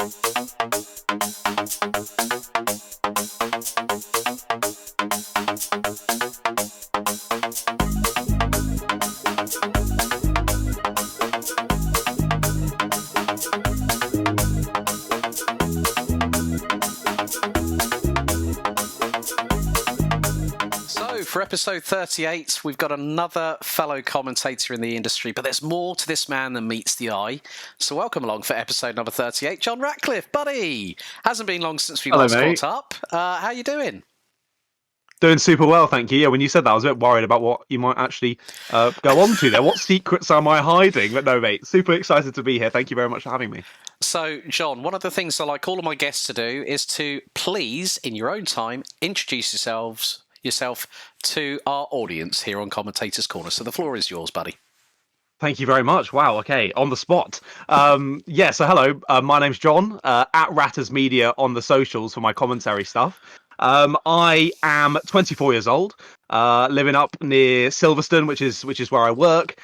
For episode 38, we've got another fellow commentator in the industry, but there's more to this man than meets the eye. So welcome along for episode number 38, John Ratcliff, buddy. Hasn't been long since we last caught up. How you doing? Doing super well, thank you. Yeah, when you said that, I was a bit worried about what you might actually go on to there. What secrets am I hiding? But no, mate, super excited to be here. Thank you very much for having me. So, John, one of the things I like all of my guests to do is to please, in your own time, introduce yourself to our audience here on Commentator's Corner. So the floor is yours, buddy. Thank you very much. Wow, okay, on the spot. So hello, my name's John, at Ratters Media on the socials for my commentary stuff. I am 24 years old, living up near Silverstone, which is where I work.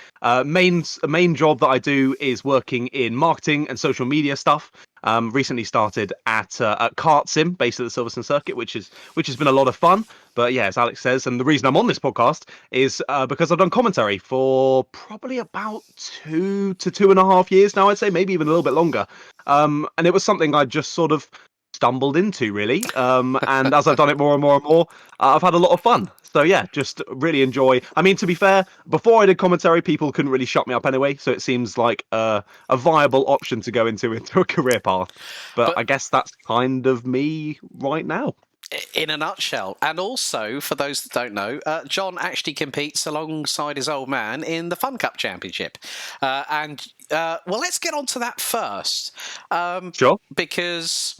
Main job that I do is working in marketing and social media stuff. Recently started at Kart Sim, based at the Silverstone circuit, which has been a lot of fun. But yeah, as Alex says, and the reason I'm on this podcast is because I've done commentary for probably about 2 to 2.5 years now, I'd say, maybe even a little bit longer. And it was something I just sort of stumbled into, really. And as I've done it more and more and more, I've had a lot of fun. So yeah, just really enjoy. I mean, to be fair, before I did commentary, people couldn't really shut me up anyway. So it seems like a viable option to go into a career path. But I guess that's kind of me right now. In a nutshell. And also, for those that don't know, John actually competes alongside his old man in the FunCup Championship. Well, let's get on to that first. Sure. Because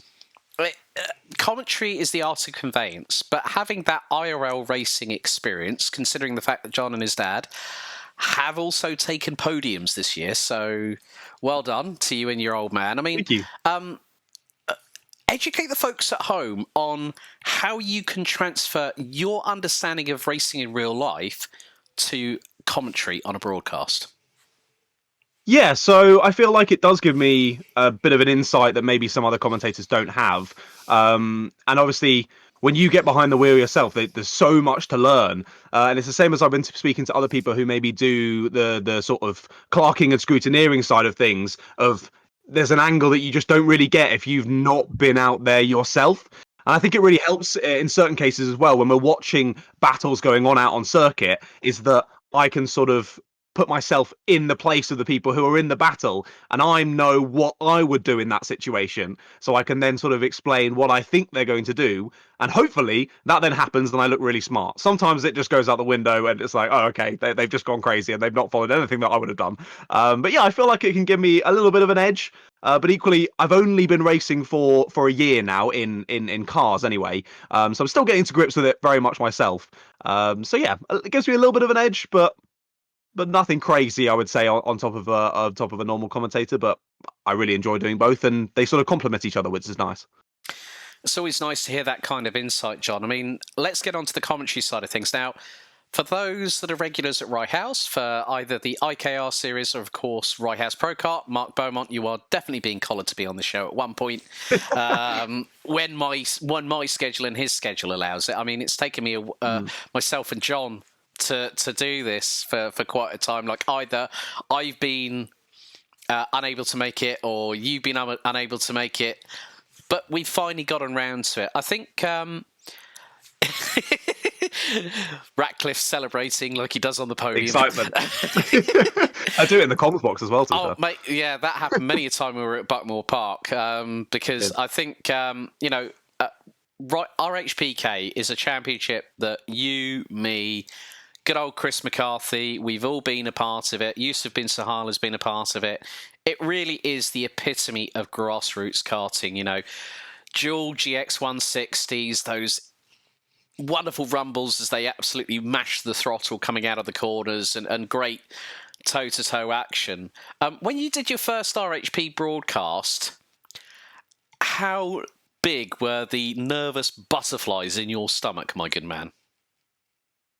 commentary is the art of conveyance, but having that IRL racing experience, considering the fact that John and his dad have also taken podiums this year, so well done to you and your old man. I mean, thank you. Educate the folks at home on how you can transfer your understanding of racing in real life to commentary on a broadcast. Yeah, so I feel like it does give me a bit of an insight that maybe some other commentators don't have. And obviously, when you get behind the wheel yourself, there's so much to learn. And it's the same as I've been speaking to other people who maybe do the sort of clerking and scrutineering side of things, of there's an angle that you just don't really get if you've not been out there yourself. And I think it really helps in certain cases as well when we're watching battles going on out on circuit, is that I can sort of put myself in the place of the people who are in the battle, and I know what I would do in that situation, so I can then sort of explain what I think they're going to do, and hopefully that then happens and I look really smart. Sometimes it just goes out the window and it's like, oh, okay, they've just gone crazy and they've not followed anything that I would have done. But yeah, I feel like it can give me a little bit of an edge. But equally, I've only been racing for a year now in cars anyway. So I'm still getting to grips with it very much myself. So yeah, it gives me a little bit of an edge, but nothing crazy, I would say, on top of a normal commentator. But I really enjoy doing both, and they sort of complement each other, which is nice. It's always nice to hear that kind of insight, John. I mean, let's get on to the commentary side of things. Now, for those that are regulars at Rye House, for either the IKR series or, of course, Rye House Pro Kart, Mark Beaumont, you are definitely being collared to be on the show at one point. When my schedule and his schedule allows it. I mean, it's taken me myself and John to do this for quite a time. Like, either I've been unable to make it or you've been unable to make it, but we finally got around to it. I think Ratcliff celebrating like he does on the podium. Excitement. I do it in the comms box as well. Mate, yeah, that happened many a time when we were at Buckmore Park, because I think RHPK is a championship that you, me, good old Chris McCarthy, we've all been a part of it. Yusuf bin Sahal has been a part of it. It really is the epitome of grassroots karting, dual GX 160s, those wonderful rumbles as they absolutely mash the throttle coming out of the corners, and great toe-to-toe action. When you did your first RHP broadcast, how big were the nervous butterflies in your stomach, my good man?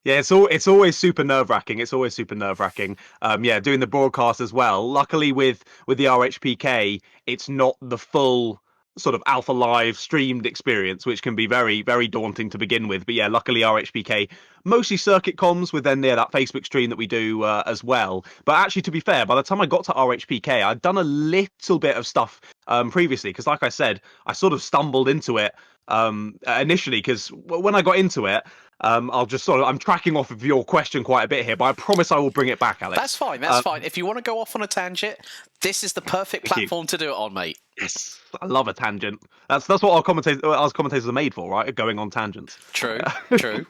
Yeah, it's always super nerve-wracking. It's always super nerve-wracking. Doing the broadcast as well. Luckily with the RHPK, it's not the full sort of Alpha Live streamed experience, which can be very, very daunting to begin with. But yeah, luckily RHPK mostly circuit comms with then that Facebook stream that we do as well. But actually, to be fair, by the time I got to RHPK, I'd done a little bit of stuff previously because, like I said, I sort of stumbled into it initially because when I got into it. I'm tracking off of your question quite a bit here, but I promise I will bring it back, Alex. That's fine. That's fine. If you want to go off on a tangent, this is the perfect platform to do it on, mate. Yes, I love a tangent. That's what our commentators are made for, right? Going on tangents. True. True.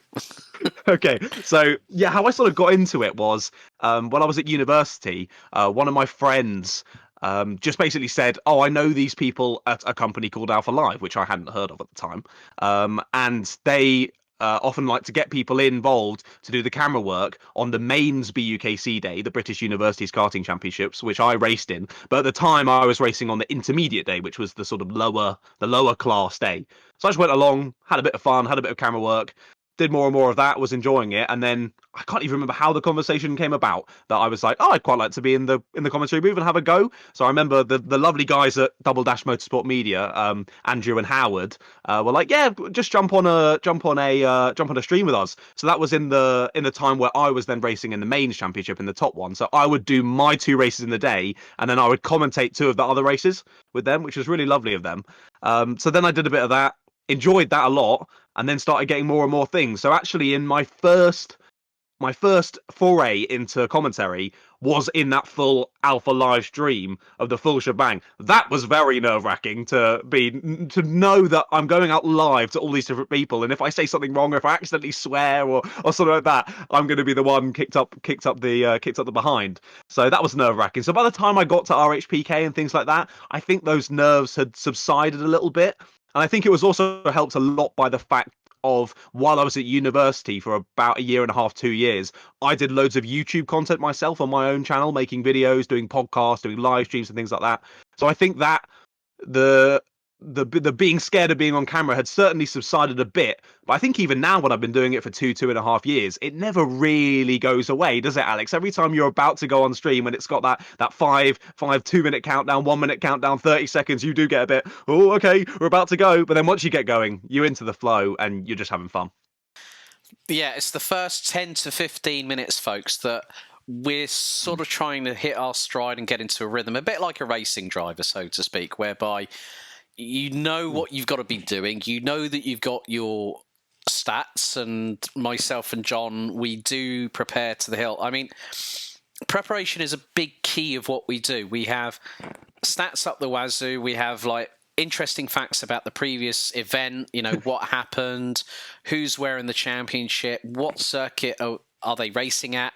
Okay, so yeah, how I sort of got into it was when I was at university. One of my friends just basically said, "Oh, I know these people at a company called Alpha Live," which I hadn't heard of at the time, and they often like to get people involved to do the camera work on the mains BUKC day, the British Universities Karting Championships, which I raced in. But at the time, I was racing on the intermediate day, which was the sort of lower class day. So I just went along, had a bit of fun, had a bit of camera work, did more and more of that, was enjoying it, and then I can't even remember how the conversation came about that I was like, oh, I'd quite like to be in the commentary booth and have a go. So I remember the lovely guys at Double Dash Motorsport Media, Andrew and Howard, were like, yeah, just jump on a stream with us. So that was in the time where I was then racing in the mains championship in the top one. So I would do my 2 races in the day, and then I would commentate 2 of the other races with them, which was really lovely of them. So then I did a bit of that, enjoyed that a lot, and then started getting more and more things. So actually, in my first foray into commentary was in that full Alpha Live stream of the full shebang. That was very nerve-wracking to know that I'm going out live to all these different people, and if I say something wrong, or if I accidentally swear or something like that, I'm going to be the one kicked up the behind. So that was nerve-wracking. So by the time I got to RHPK and things like that, I think those nerves had subsided a little bit. And I think it was also helped a lot by the fact of while I was at university for about a year and a half, 2 years, I did loads of YouTube content myself on my own channel, making videos, doing podcasts, doing live streams and things like that. So I think that the the being scared of being on camera had certainly subsided a bit, but I think even now when I've been doing it for 2.5 years, it never really goes away, does it, Alex? Every time you're about to go on stream and it's got that 2 minute countdown, 1 minute countdown, 30 seconds, you do get a bit, oh, okay, we're about to go. But then once you get going, you're into the flow and you're just having fun. Yeah, it's the first 10 to 15 minutes, folks, that we're sort of trying to hit our stride and get into a rhythm, a bit like a racing driver, so to speak, whereby you know what you've got to be doing. You know that you've got your stats, and myself and John, we do prepare to the hill. I mean, preparation is a big key of what we do. We have stats up the wazoo. We have like interesting facts about the previous event, you know, what happened, who's where in the championship, what circuit are they racing at,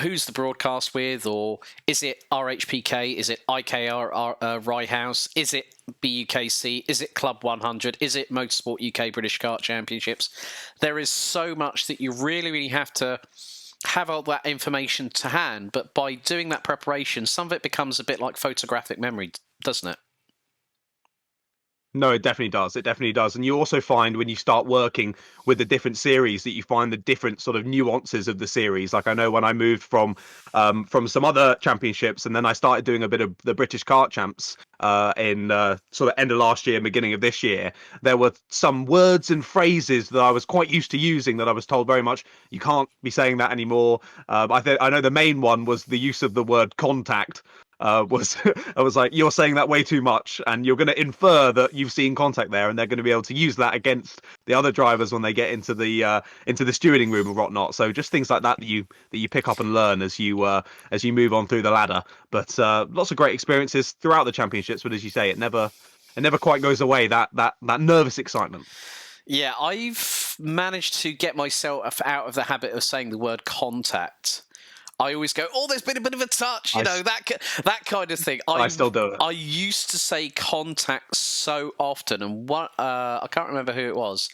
who's the broadcast with, or is it RHPK, is it IKR Rye House, is it BUKC, is it Club 100, is it Motorsport UK British Kart Championships? There is so much that you really, really have to have all that information to hand, but by doing that preparation, some of it becomes a bit like photographic memory, doesn't it? No, it definitely does. It definitely does. And you also find when you start working with the different series that you find the different sort of nuances of the series. Like I know when I moved from some other championships, and then I started doing a bit of the British Kart Champs in sort of end of last year, beginning of this year, there were some words and phrases that I was quite used to using that I was told very much you can't be saying that anymore. I know the main one was the use of the word contact. I was like, you're saying that way too much, and you're going to infer that you've seen contact there, and they're going to be able to use that against the other drivers when they get into the stewarding room and whatnot. So just things like that you pick up and learn as you move on through the ladder. But lots of great experiences throughout the championships. But as you say, it never quite goes away, that nervous excitement. Yeah, I've managed to get myself out of the habit of saying the word contact. I always go, oh, there's been a bit of a touch, that kind of thing. I still do it. I used to say contact so often, and I can't remember who it was.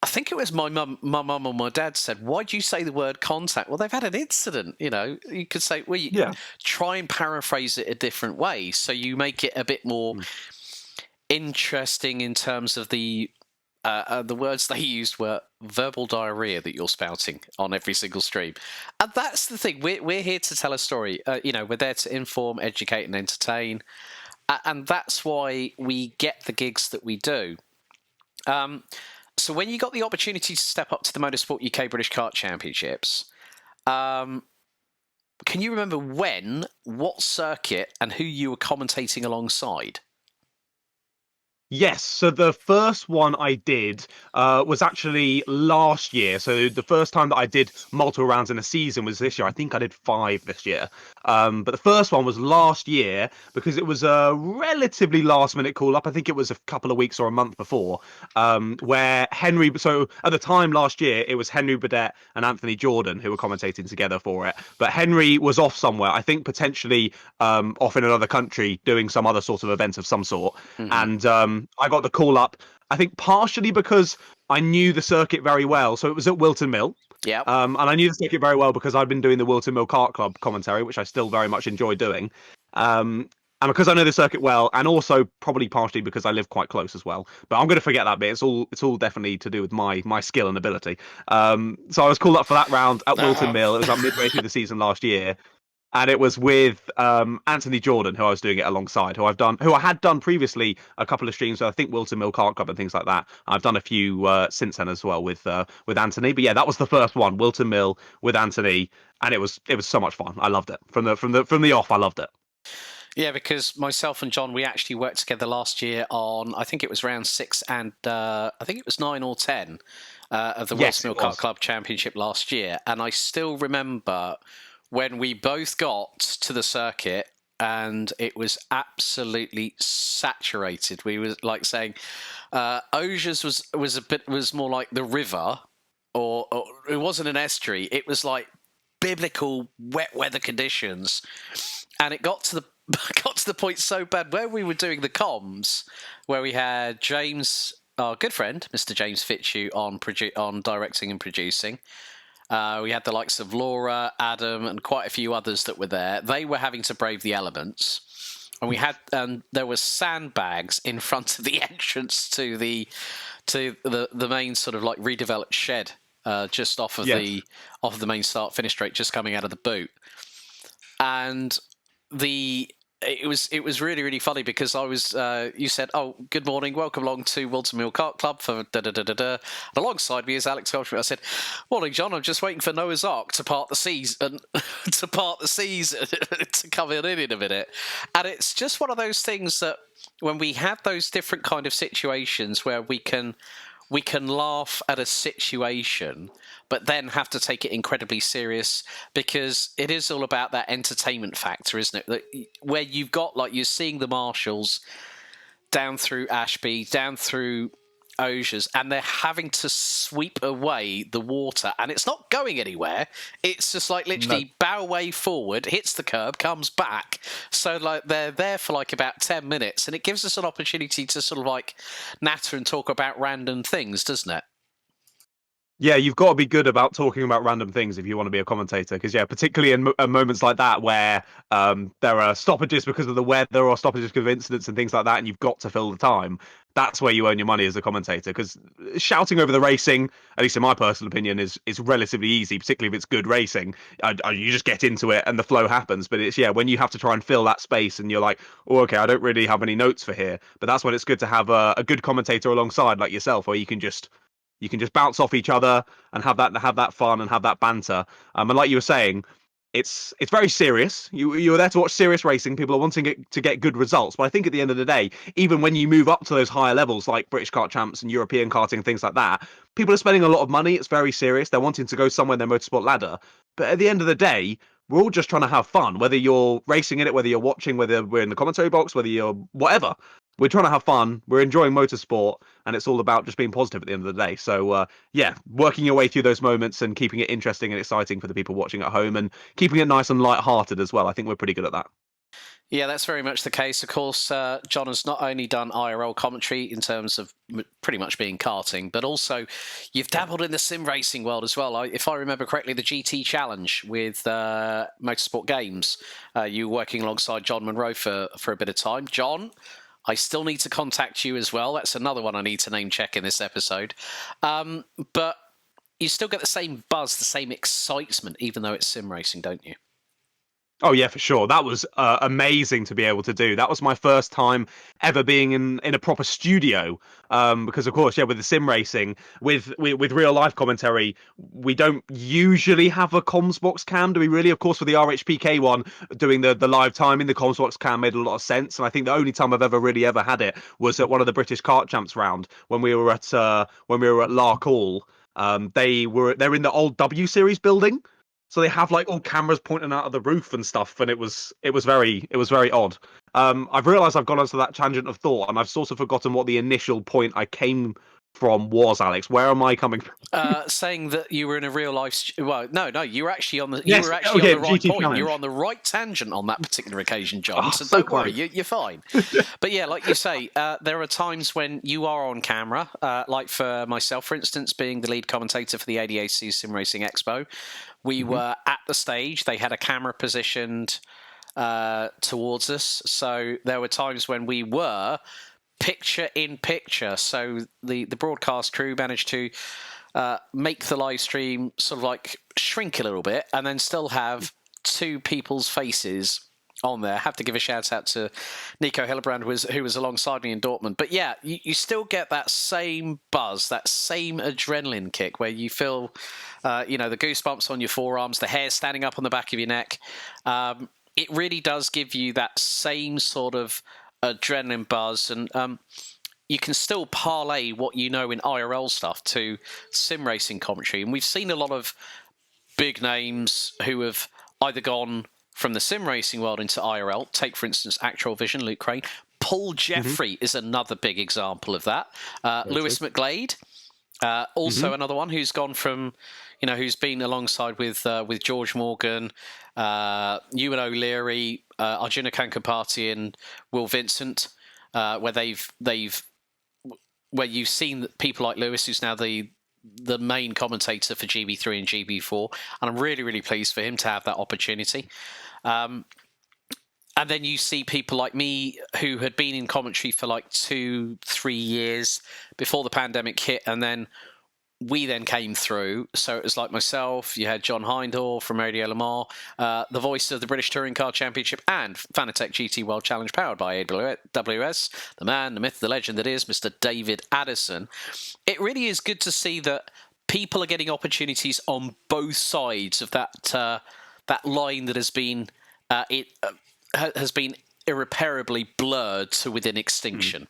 I think it was my mum or my dad said, why do you say the word contact? Well, they've had an incident, you know. You could say, well, try and paraphrase it a different way, so you make it a bit more interesting in terms of the words they used were verbal diarrhea that you're spouting on every single stream. And that's the thing. We're here to tell a story. We're there to inform, educate, and entertain. And that's why we get the gigs that we do. So when you got the opportunity to step up to the Motorsport UK British Kart Championships, can you remember when, what circuit, and who you were commentating alongside? Yes, so the first one I did was actually last year. So the first time that I did multiple rounds in a season was this year. I think I did 5 this year. But the first one was last year because it was a relatively last minute call up. I think it was a couple of weeks or a month before, where Henry. So at the time last year, it was Henry Burdett and Anthony Jordan who were commentating together for it. But Henry was off somewhere. I think potentially off in another country doing some other sort of event of some sort. Mm-hmm. And I got the call up, I think partially because I knew the circuit very well. So it was at Wilton Mill. Yeah. And I knew the circuit very well because I'd been doing the Wilton Mill Kart Club commentary, which I still very much enjoy doing. And because I know the circuit well, and also probably partially because I live quite close as well. But I'm going to forget that bit. It's all definitely to do with my skill and ability. So I was called up for that round at Wilton Mill. It was like midway through the season last year, and it was with Anthony Jordan, who I was doing it alongside, who I had done previously a couple of streams. So I think Wilton Mill Kart Club and things like that. I've done a few since then as well with Anthony. But yeah, that was the first one, Wilton Mill with Anthony, and it was so much fun. I loved it from the off. I loved it. Yeah, because myself and John, we actually worked together last year on, I think it was round 6 and I think it was 9 or 10 of the Yes, Wilson Mill it was. Kart Club Championship last year. And I still remember when we both got to the circuit and it was absolutely saturated. We were like saying, Auges was more like the river, or it wasn't an estuary. It was like biblical wet weather conditions, and it got to the point so bad where we were doing the comms, where we had James, our good friend, Mr. James Fitzhugh, on directing and producing. We had the likes of Laura, Adam, and quite a few others that were there. They were having to brave the elements, and there were sandbags in front of the entrance to the main sort of like redeveloped shed, just off of the main start finish straight, just coming out of the boot. And it was really, really funny because I was you said, "Oh, good morning, welcome along to Wilton Mill Kart Club for da da da da da." And alongside me is Alex Godfrey. I said, "Morning, John. I'm just waiting for Noah's Ark to part the seas and to part the seas to come in a minute." And it's just one of those things that when we have those different kind of situations where we can laugh at a situation, but then have to take it incredibly serious because it is all about that entertainment factor, isn't it? Where you've got, like, you're seeing the marshals down through Ashby, down through Auges, and they're having to sweep away the water, and it's not going anywhere. It's just like literally bow way forward, hits the curb, comes back. So like they're there for like about 10 minutes, and it gives us an opportunity to sort of like natter and talk about random things, doesn't it? Yeah, you've got to be good about talking about random things if you want to be a commentator. Because yeah, particularly in moments like that where there are stoppages because of the weather or stoppages because of incidents and things like that, and you've got to fill the time. That's where you earn your money as a commentator. Because shouting over the racing, at least in my personal opinion, is relatively easy, particularly if it's good racing. You just get into it and the flow happens. But it's when you have to try and fill that space and you're like, oh, okay, I don't really have any notes for here. But that's when it's good to have a good commentator alongside, like yourself, where you can just bounce off each other and have that fun and have that banter. And like you were saying, it's very serious. You're there to watch serious racing. People are wanting it to get good results. But I think at the end of the day, even when you move up to those higher levels like British Kart Champs and European karting and things like that, people are spending a lot of money. It's very serious. They're wanting to go somewhere in their motorsport ladder. But at the end of the day, we're all just trying to have fun. Whether you're racing in it, whether you're watching, whether we're in the commentary box, whether you're whatever. We're trying to have fun. We're enjoying motorsport, and it's all about just being positive at the end of the day. So, yeah, working your way through those moments and keeping it interesting and exciting for the people watching at home, and keeping it nice and light-hearted as well. I think we're pretty good at that. Yeah, that's very much the case. Of course, John has not only done IRL commentary in terms of pretty much being karting, but also you've dabbled in the sim racing world as well. If I remember correctly, the GT Challenge with Motorsport Games, you were working alongside John Monroe for a bit of time. John, I still need to contact you as well. That's another one I need to name check in this episode. But you still get the same buzz, the same excitement, even though it's sim racing, don't you? Oh yeah, for sure. That was amazing to be able to do. That was my first time ever being in a proper studio. Because of course, yeah, with the sim racing, with real life commentary, we don't usually have a comms box cam, do we? Really, of course, for the RHPK one, doing the live timing, the comms box cam made a lot of sense. And I think the only time I've ever had it was at one of the British Kart Champs round when we were at Lark Hall. They're in the old W Series building. So they have like all cameras pointing out of the roof and stuff, and it was very odd. I've realised I've gone onto that tangent of thought, and I've sort of forgotten what the initial point I came from was. Alex, where am I coming from? Saying that you were in a real life. Well, no, you were actually on the Yes, okay, right GT point. You were challenge. on the right tangent on that particular occasion, John. Oh, So so don't worry, close. you're fine. But yeah, like you say, there are times when you are on camera. Like for myself, for instance, being the lead commentator for the ADAC Sim Racing Expo, we were at the stage. They had a camera positioned towards us, so there were times when we were picture in picture. So the broadcast crew managed to make the live stream sort of like shrink a little bit and then still have two people's faces on there. I have to give a shout out to Nico Hillebrand, who was alongside me in Dortmund. But yeah, you still get that same buzz, that same adrenaline kick where you feel, the goosebumps on your forearms, the hair standing up on the back of your neck. It really does give you that same sort of adrenaline buzz, and you can still parlay what you know in IRL stuff to sim racing commentary. And we've seen a lot of big names who have either gone from the sim racing world into IRL. Take, for instance, Actual Vision, Luke Crane. Paul Hmm. Jeffrey is another big example of that. Very true. Lewis McGlade, also another one who's gone from, who's been alongside with George Morgan, Ewan O'Leary, Arjuna Kankapati, and Will Vincent, where where you've seen people like Lewis, who's now the main commentator for GB3 and GB4, and I'm really, really pleased for him to have that opportunity. And then you see people like me who had been in commentary for like 2-3 years before the pandemic hit, and then we then came through. So it was like myself, you had John Hindhaugh from Radio Le Mans, the voice of the British Touring Car Championship, and Fanatec GT World Challenge powered by AWS, the man, the myth, the legend that is Mr. David Addison. It really is good to see that people are getting opportunities on both sides of that line that has been irreparably blurred to within extinction.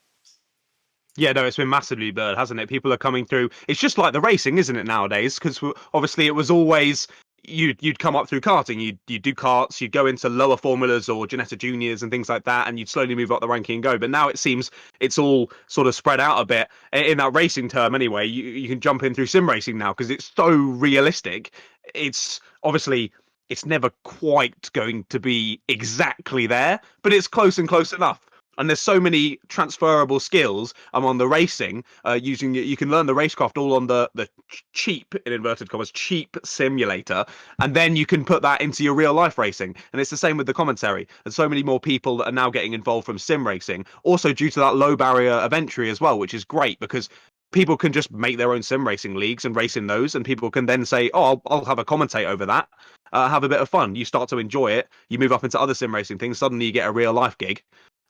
Yeah, no, it's been massively blurred, hasn't it? People are coming through. It's just like the racing, isn't it, nowadays? Because obviously it was always you'd come up through karting, you'd do karts, you'd go into lower formulas or Janetta Juniors and things like that, and you'd slowly move up the ranking and go. But now it seems it's all sort of spread out a bit in that racing term. Anyway, you can jump in through sim racing now because it's so realistic. It's obviously it's never quite going to be exactly there, but it's close and close enough. And there's so many transferable skills. I'm on the racing, using you can learn the racecraft all on the cheap, in inverted commas, cheap simulator, and then you can put that into your real life racing. And it's the same with the commentary. There's so many more people that are now getting involved from sim racing, also due to that low barrier of entry as well, which is great because people can just make their own sim racing leagues and race in those, and people can then say, "Oh, I'll have a commentate over that." Have a bit of fun. You start to enjoy it. You move up into other sim racing things. Suddenly, you get a real life gig,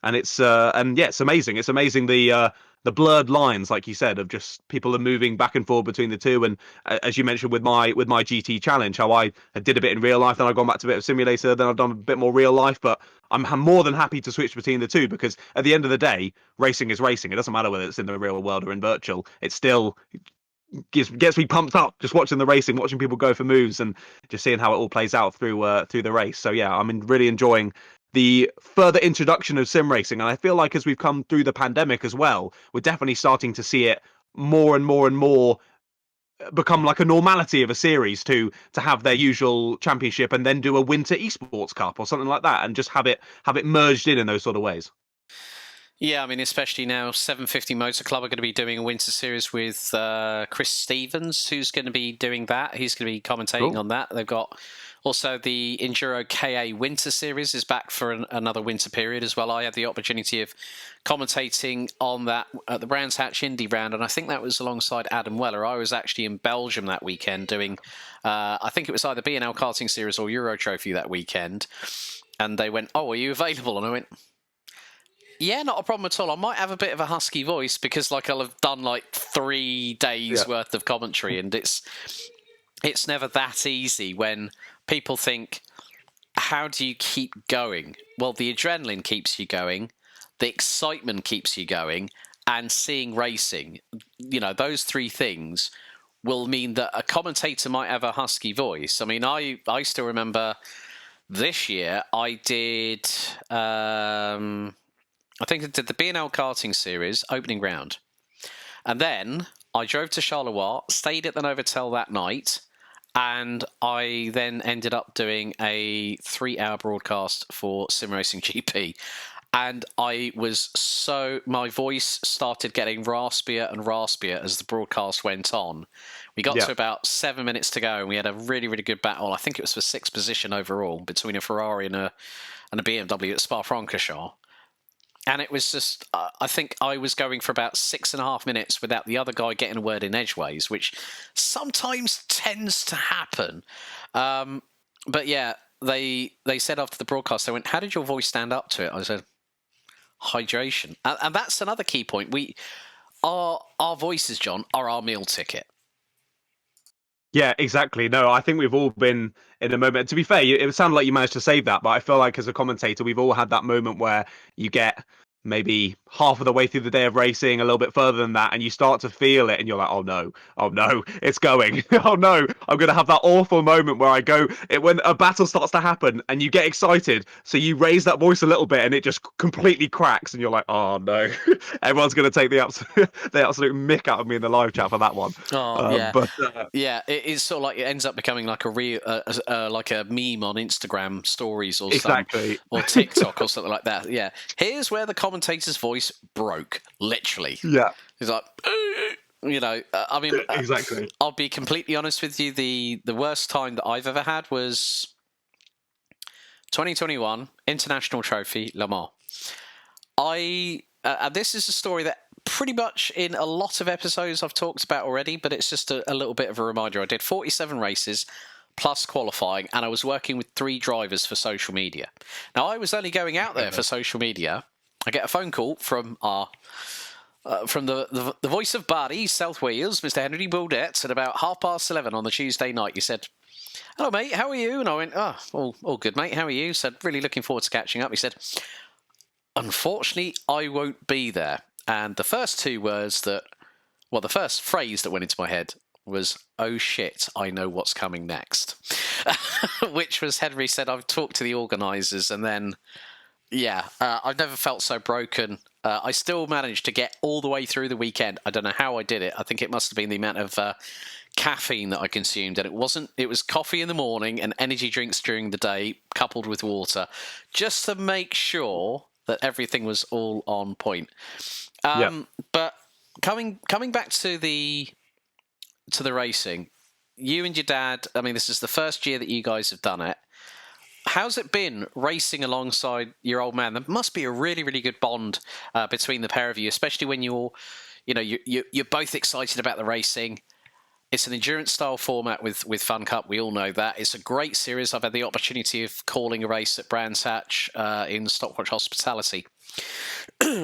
and it's amazing. It's amazing the blurred lines, like you said, of just people are moving back and forth between the two. And as you mentioned with my GT challenge, how I did a bit in real life, then I've gone back to a bit of simulator, then I've done a bit more real life. But I'm more than happy to switch between the two because at the end of the day, racing is racing. It doesn't matter whether it's in the real world or in virtual. It still gets me pumped up just watching the racing, watching people go for moves, and just seeing how it all plays out through the race. So yeah, really enjoying the further introduction of sim racing, and I feel like as we've come through the pandemic as well, we're definitely starting to see it more and more and more become like a normality of a series to have their usual championship and then do a winter esports cup or something like that, and just have it merged in those sort of ways. Yeah, I mean, especially now, 750 Motor Club are going to be doing a winter series with Chris Stevens, who's going to be doing that. He's going to be commentating Cool. on that. They've got Also, the Enduro KA Winter Series is back for another winter period as well. I had the opportunity of commentating on that at the Brands Hatch Indy round, and I think that was alongside Adam Weller. I was actually in Belgium that weekend doing, I think it was either B&L Karting Series or Euro Trophy that weekend. And they went, "Oh, are you available?" And I went, "Yeah, not a problem at all. I might have a bit of a husky voice because like I'll have done like 3 days worth of commentary, and it's never that easy when people think, how do you keep going? Well, the adrenaline keeps you going, the excitement keeps you going, and seeing racing, those 3 things will mean that a commentator might have a husky voice. I mean, I still remember this year I did, I think I did the B&L Karting Series opening round. And then I drove to Charleroi, stayed at the Novotel that night, and I then ended up doing a 3-hour broadcast for Sim Racing GP. And my voice started getting raspier and raspier as the broadcast went on. We got to about 7 minutes to go, and we had a really, really good battle. I think it was for 6th position overall between a Ferrari and a BMW at Spa-Francorchamps. And it was just, I think I was going for about 6.5 minutes without the other guy getting a word in edgeways, which sometimes tends to happen. But yeah, they said after the broadcast, they went, "How did your voice stand up to it?" I said, "Hydration." And that's another key point. Our voices, John, are our meal ticket. Yeah, exactly. No, I think we've all been in a moment. To be fair, it sounded like you managed to save that, but I feel like as a commentator, we've all had that moment where you get maybe half of the way through the day of racing, a little bit further than that, and you start to feel it, and you're like, oh no, it's going. Oh no, I'm going to have that awful moment where I go, when a battle starts to happen, and you get excited, so you raise that voice a little bit, and it just completely cracks, and you're like, oh no, everyone's going to take the absolute mick out of me in the live chat for that one. Yeah, it's sort of like it ends up becoming like a real, like a meme on Instagram stories or or TikTok or something like that. Yeah, here's where the commentator's voice broke, literally. Yeah, he's like, I mean, exactly. I'll be completely honest with you. The worst time that I've ever had was 2021 International Trophy Le Mans. And this is a story that pretty much in a lot of episodes I've talked about already, but it's just a little bit of a reminder. I did 47 races plus qualifying, and I was working with 3 drivers for social media. Now, I was only going out there for social media. I get a phone call from from the voice of Barry, South Wales, Mr. Henry Baudet, at about 11:30 on the Tuesday night. He said, "Hello, mate, how are you?" And I went, "Oh, all good, mate, how are you?" Said, "Really looking forward to catching up." He said, "Unfortunately, I won't be there." And the first 2 words the first phrase that went into my head was, "Oh shit, I know what's coming next." Which was Henry said, "I've talked to the organisers," and then, I've never felt so broken. I still managed to get all the way through the weekend. I don't know how I did it. I think it must have been the amount of caffeine that I consumed, and it was coffee in the morning and energy drinks during the day, coupled with water, just to make sure that everything was all on point. But coming back to the racing, you and your dad, I mean, this is the first year that you guys have done it. How's it been racing alongside your old man? There must be a really, really good bond between the pair of you, especially when you're both excited about the racing. It's an endurance-style format with FunCup. We all know that. It's a great series. I've had the opportunity of calling a race at Brands Hatch in Stopwatch Hospitality,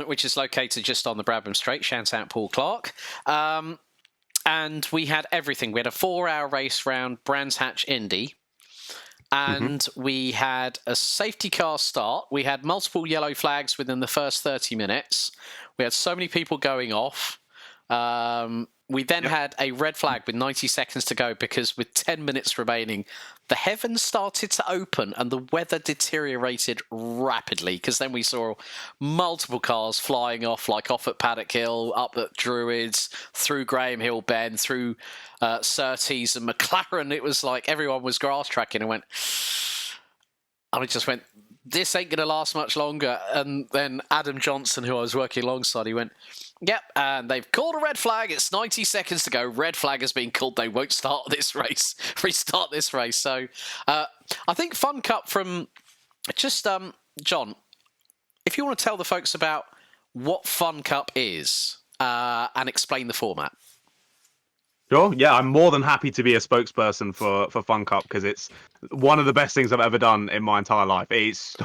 which is located just on the Bradham Straight. Shout out Paul Clark. And we had everything. We had a 4-hour race round Brands Hatch Indy. And we had a safety car start. We had multiple yellow flags within the first 30 minutes. We had so many people going off. We then had a red flag with 90 seconds to go because with 10 minutes remaining, the heavens started to open and the weather deteriorated rapidly because then we saw multiple cars flying off, like off at Paddock Hill, up at Druids, through Graham Hill Bend, through Surtees and McLaren. It was like everyone was grass tracking and I just went, this ain't going to last much longer. And then Adam Johnson, who I was working alongside, he went, yep, and they've called a red flag. It's 90 seconds to go. Red flag has been called. They won't start this race, restart this race. So I think FunCup from just, John, if you want to tell the folks about what FunCup is and explain the format. Sure. Yeah, I'm more than happy to be a spokesperson for FunCup because it's one of the best things I've ever done in my entire life. It's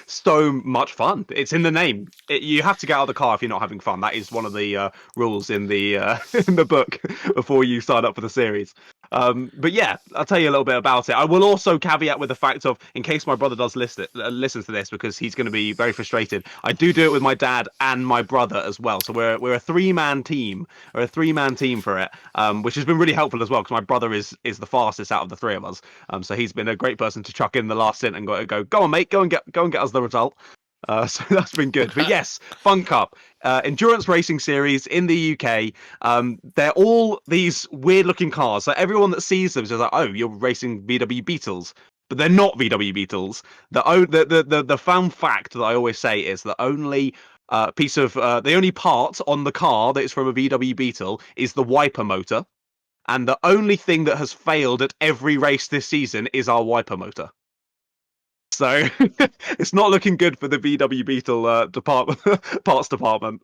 so much fun. It's in the name. You have to get out of the car if you're not having fun. That is one of the rules in the in the book before you sign up for the series. But yeah, I'll tell you a little bit about it. I will also caveat with the fact of, in case my brother does listens to this, because he's going to be very frustrated. I do it with my dad and my brother as well. So we're a three-man team. We're a three-man team for it, which has been really helpful as well because my brother is the fastest out of the three of us. So he's been a great person to chuck in the last stint and go on, mate, go and get us the result. So that's been good. But yes, FunCup, endurance racing series in the UK. They're all these weird looking cars. So everyone that sees them is like, oh, you're racing VW Beetles. But they're not VW Beetles. The fun fact that I always say is the only the only part on the car that is from a VW Beetle is the wiper motor. And the only thing that has failed at every race this season is our wiper motor. So it's not looking good for the VW Beetle department, parts department.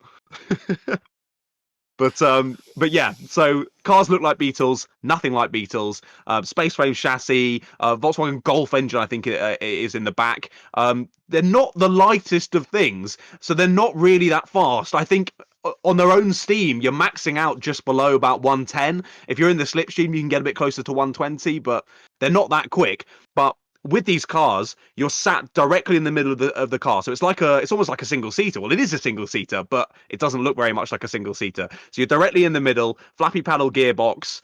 But yeah, so cars look like Beetles, nothing like Beetles. Space frame chassis, Volkswagen Golf engine, I think it is in the back. They're not the lightest of things, so they're not really that fast. I think on their own steam, you're maxing out just below about 110. If you're in the slipstream, you can get a bit closer to 120, but they're not that quick. But with these cars, you're sat directly in the middle of the car, so it's almost like a single seater. Well, it is a single seater, but it doesn't look very much like a single seater. So you're directly in the middle, flappy paddle gearbox,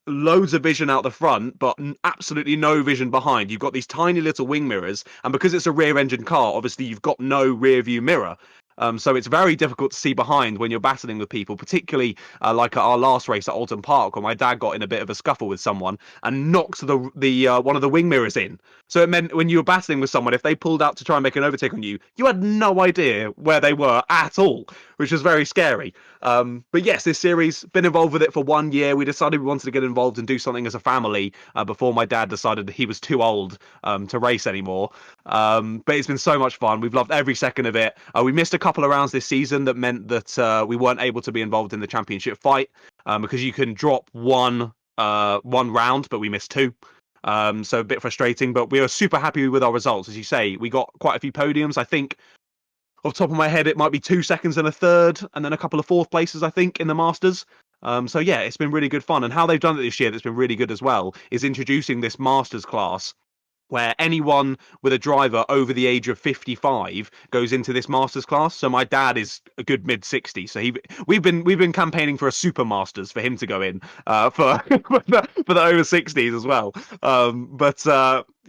loads of vision out the front, but absolutely no vision behind. You've got these tiny little wing mirrors, and because it's a rear-engine car, obviously you've got no rear-view mirror. So it's very difficult to see behind when you're battling with people, particularly like at our last race at Alton Park, where my dad got in a bit of a scuffle with someone and knocked the one of the wing mirrors in. So it meant when you were battling with someone, if they pulled out to try and make an overtake on you, you had no idea where they were at all, which was very scary. But yes, this series, been involved with it for 1 year. We decided we wanted to get involved and do something as a family before my dad decided he was too old to race anymore. But it's been so much fun. We've loved every second of it. We missed a couple of rounds this season that meant that we weren't able to be involved in the championship fight because you can drop one round, but we missed two. So a bit frustrating, but we were super happy with our results. As you say, we got quite a few podiums. I think off the top of my head, it might be 2 seconds and a third, and then a couple of fourth places, I think, in the Masters. So yeah, it's been really good fun. And how they've done it this year that's been really good as well is introducing this Masters class where anyone with a driver over the age of 55 goes into this masters class. So my dad is a good mid 60s, so we've been campaigning for a super masters for him to go in for for the over 60s as well.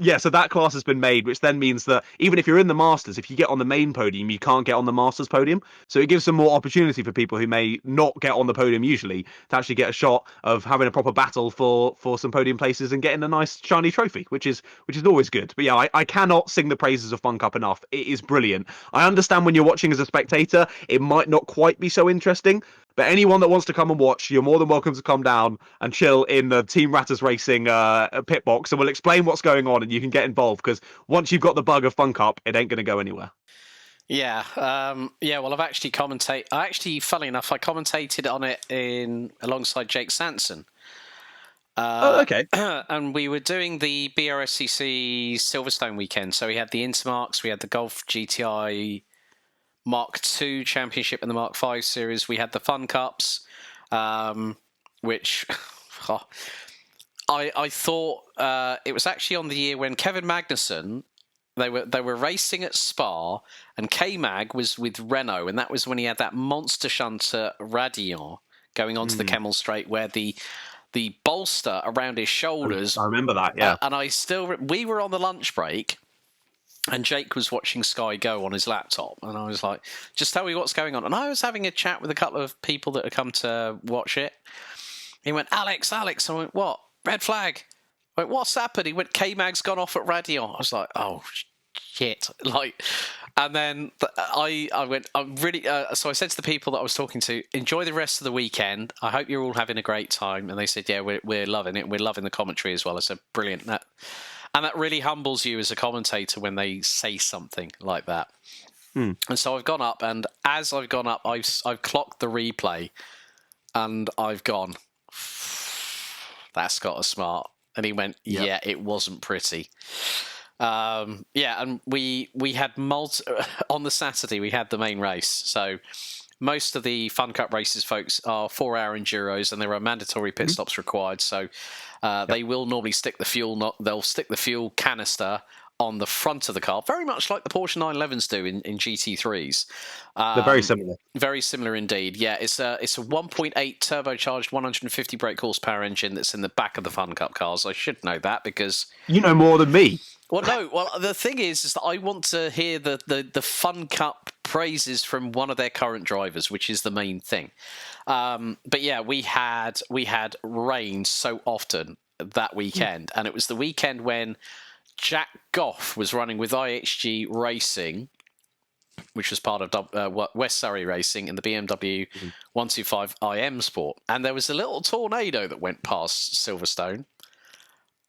Yeah, so that class has been made, which then means that even if you're in the Masters, if you get on the main podium, you can't get on the Masters podium. So it gives some more opportunity for people who may not get on the podium usually to actually get a shot of having a proper battle for some podium places and getting a nice shiny trophy, which is always good. But yeah, I cannot sing the praises of FunCup enough. It is brilliant. I understand when you're watching as a spectator, it might not quite be so interesting. But anyone that wants to come and watch, you're more than welcome to come down and chill in the Team Ratters Racing pit box, and we'll explain what's going on, and you can get involved. Because once you've got the bug of FunCup, it ain't going to go anywhere. Yeah, Well, I've actually funnily enough, I commentated on it alongside Jake Sanson. Okay. And we were doing the BRSCC Silverstone weekend, so we had the Intermarks, we had the Golf GTI Mark II Championship and the Mark V Series. We had the FunCups, which I thought it was actually on the year when Kevin Magnussen, they were racing at Spa, and K-Mag was with Renault, and that was when he had that monster shunt at Raidillon going onto the Kemmel Straight, where the bolster around his shoulders. I remember that, yeah. And we were on the lunch break, and Jake was watching Sky Go on his laptop, and I was like, just tell me what's going on. And I was having a chat with a couple of people that had come to watch it. He went, Alex. I went, what? Red flag. I went, what's happened? He went, K-Mag's gone off at Raidillon. I was like, oh, shit. Like, and then I went, I'm really, so I said to the people that I was talking to, enjoy the rest of the weekend. I hope you're all having a great time. And they said, yeah, we're loving it. We're loving the commentary as well. I said, brilliant. And that really humbles you as a commentator when they say something like that. Hmm. And so I've gone up, and as I've gone up, I've clocked the replay, and I've gone, that's got a smart. And he went, yeah, it wasn't pretty. Yeah, and we had on the Saturday, we had the main race. So most of the FunCup races, folks, are 4-hour enduros, and there are mandatory pit stops required. So they will normally stick the fuel. They'll stick the fuel canister on the front of the car, very much like the Porsche 911s do in GT3s. They're very similar. Very similar indeed. Yeah, it's a 1.8 turbocharged 150 brake horsepower engine that's in the back of the FunCup cars. I should know that because you know more than me. Well, no. Well, the thing is that I want to hear the FunCup praises from one of their current drivers, which is the main thing. But yeah, we had rain so often that weekend, and it was the weekend when Jack Goff was running with IHG Racing, which was part of West Surrey Racing, and the BMW 125 IM Sport. And there was a little tornado that went past Silverstone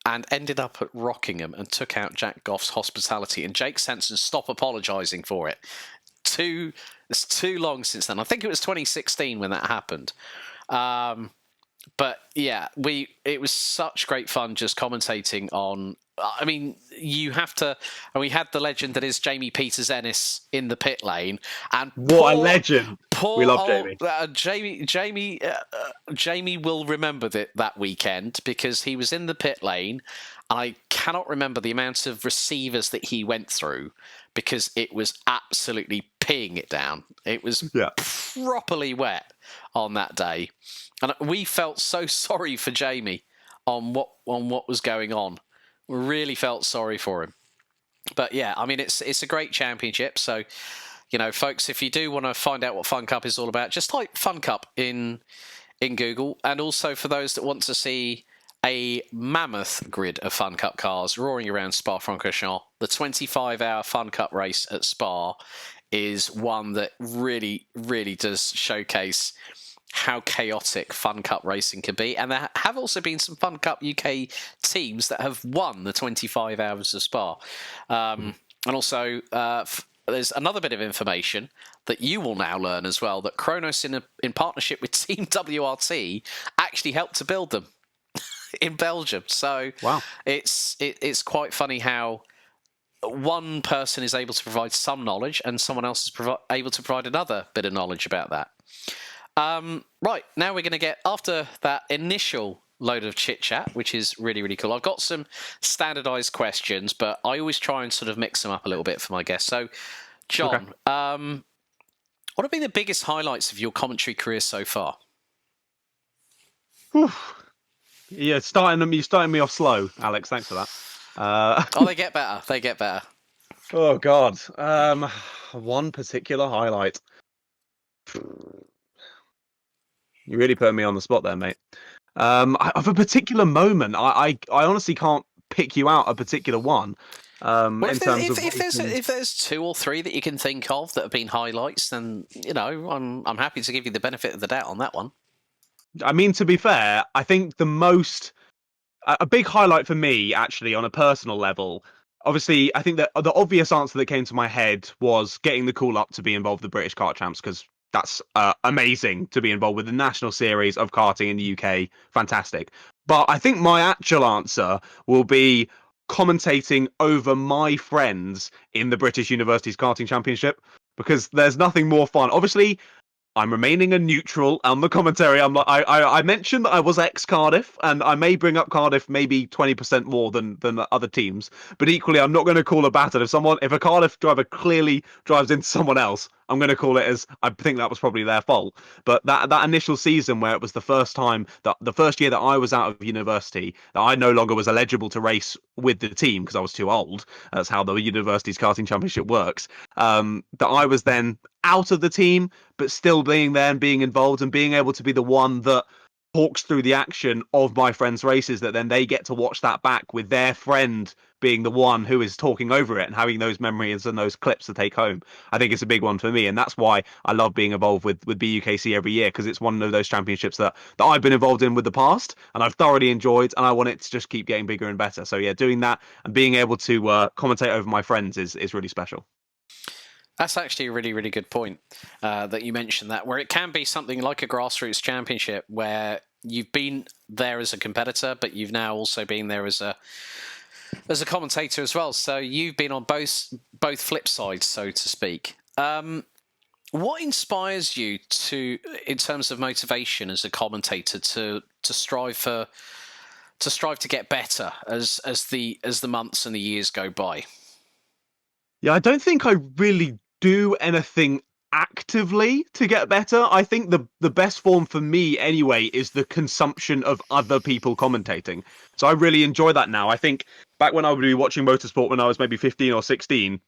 and ended up at Rockingham and took out Jack Goff's hospitality. And Jake Sanson stopped apologising for it. It's too long since then. I think it was 2016 when that happened. But yeah, it was such great fun just commentating on. I mean, you have to, and we had the legend that is Jamie Peters-Ennis in the pit lane, and what a legend! We love Jamie. Jamie will remember that weekend because he was in the pit lane, and I cannot remember the amount of receivers that he went through because it was absolutely peeing it down. It was properly wet on that day, and we felt so sorry for Jamie on what was going on. We really felt sorry for him. But yeah, I mean, it's a great championship. So, you know, folks, if you do want to find out what FunCup is all about, just type FunCup in Google. And also for those that want to see a mammoth grid of FunCup cars roaring around Spa-Francorchamps, the 25-hour FunCup race at Spa is one that really, really does showcase how chaotic FunCup racing can be. And there have also been some FunCup UK teams that have won the 25 hours of Spa. And also, there's another bit of information that you will now learn as well, that Kronos, in partnership with Team WRT, actually helped to build them in Belgium. So wow, it's quite funny how one person is able to provide some knowledge and someone else is able to provide another bit of knowledge about that. Right, now we're going to get, after that initial load of chit-chat, which is really, really cool. I've got some standardised questions, but I always try and sort of mix them up a little bit for my guests. So, John, what have been the biggest highlights of your commentary career so far? Whew. Yeah, you're starting me off slow, Alex. Thanks for that. Oh, they get better. They get better. Oh, God. One particular highlight. You really put me on the spot there, mate. Of a particular moment, I honestly can't pick you out a particular one. If there's two or three that you can think of that have been highlights, then you know I'm happy to give you the benefit of the doubt on that one. I mean, to be fair, I think a big highlight for me, actually, on a personal level. Obviously, I think that the obvious answer that came to my head was getting the call up to be involved with the British Kart Champs, because that's amazing to be involved with the national series of karting in the UK. Fantastic. But I think my actual answer will be commentating over my friends in the British Universities Karting Championship, because there's nothing more fun. Obviously, I'm remaining a neutral on the commentary. I mentioned that I was ex-Cardiff, and I may bring up Cardiff maybe 20% more than the other teams. But equally, I'm not going to call a battle. If a Cardiff driver clearly drives into someone else, I'm going to call it as I think that was probably their fault. But that initial season where it was the first year that I was out of university, that I no longer was eligible to race with the team because I was too old. That's how the Universities Karting Championship works. That I was then out of the team, but still being there and being involved and being able to be the one that talks through the action of my friend's races, that then they get to watch that back with their friend being the one who is talking over it and having those memories and those clips to take home. I think it's a big one for me, and that's why I love being involved with BUKC every year, because it's one of those championships that I've been involved in with the past and I've thoroughly enjoyed, and I want it to just keep getting bigger and better. So yeah, doing that and being able to commentate over my friends is really special. That's actually a really, really good point that you mentioned that, where it can be something like a grassroots championship where you've been there as a competitor, but you've now also been there as a commentator as well. So you've been on both flip sides, so to speak. What inspires you to, in terms of motivation as a commentator, to strive to get better as the months and the years go by? Yeah, I don't think I really do anything actively to get better. I think the best form for me anyway is the consumption of other people commentating. So I really enjoy that now. I think back when I would be watching motorsport when I was maybe 15 or 16,